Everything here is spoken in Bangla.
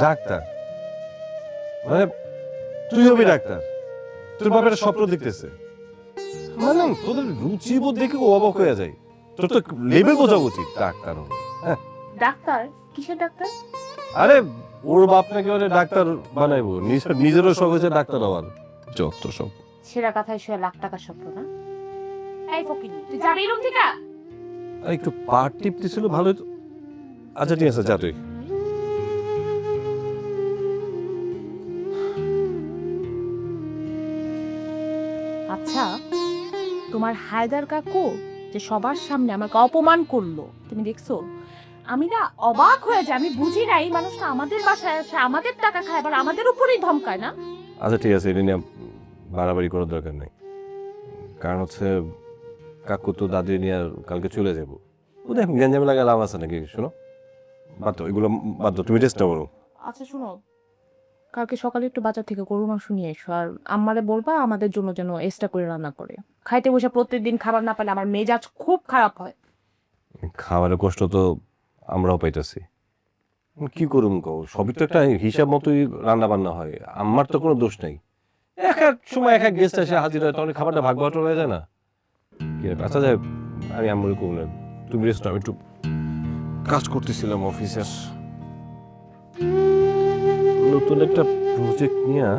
ডাক্তার মানে তুই হবি ডাক্তার? তোর বাপের স্বপ্ন দেখতেছে মানে তোদের রুচিবোধ দেখে ও অবাক হয়ে যায়। তোর তো লেভেল বোঝা উচিত ডাক্তার হবে। হ্যাঁ ডাক্তার? কিসের ডাক্তার? আরে ওর বাপ নাকি ওরে ডাক্তার বানাইবো, নিজেরও শখ হয়েছে ডাক্তার হওয়ার। যত সব সেরা কথায় শুয়ে লাখ টাকার স্বপ্ন না? এই ফকিনি, তুই যাবি রুম থেকে? একটু পার টিপতেছিল ভালো হতো। আচ্ছা ঠিক আছে, যা তুই। আচ্ছা, তোমার হায়দার কাকু যে সবার সামনে আমাকে অপমান করলো, তুমি দেখছো? আমি না অবাক হয়ে যাই, আমি বুঝি না এই মানুষটা আমাদের বাসায় আসে, আমাদের টাকা খায়, আবার আমাদের উপরেই ধমকায় না? আচ্ছা ঠিক আছে, এটা নিয়ে বাড়াবাড়ি করার দরকার নেই। কারণ হচ্ছে কাকু তো দাদি নিয়ে আর কালকে চলে যাবো। ওদের গ্যাঞ্জামে লাগা লাভ আছে নাকি? শোনো, বাদ দাও এগুলো, বাদ দাও, তুমি রেস্টটা করো। আচ্ছা শুনো, কালকে সকালে একটু বাজার থেকে গরুর মাংস নিয়ে এসো, আর আম্মারে বলবা আমাদের জন্য যেন এক্সট্রা করে রান্না করে। খাইতে বসে প্রত্যেকদিন খাবার না পেলে আমার মেজাজ খুব খারাপ হয়। খাবারের কষ্ট তো আমরাও পাইতেছি, কি করুম কও, সবই তো একটা হিসাব মতোই রান্না বান্না হয়। আমার তো কোনো দোষ নেই, এক এক সময় এক এক গেস্ট এসে হাজির হয়, তখন খাবারটা ভাগ বাটোয়ারা হয়ে যায় না? কি ব্যাপার? আচ্ছা যাই, আমি আম্মুরে কম না, তুমি রেস্ট, আমি একটু কাজ করতেছিলাম অফিসের নতুন একটা প্রজেক্ট নিয়ে।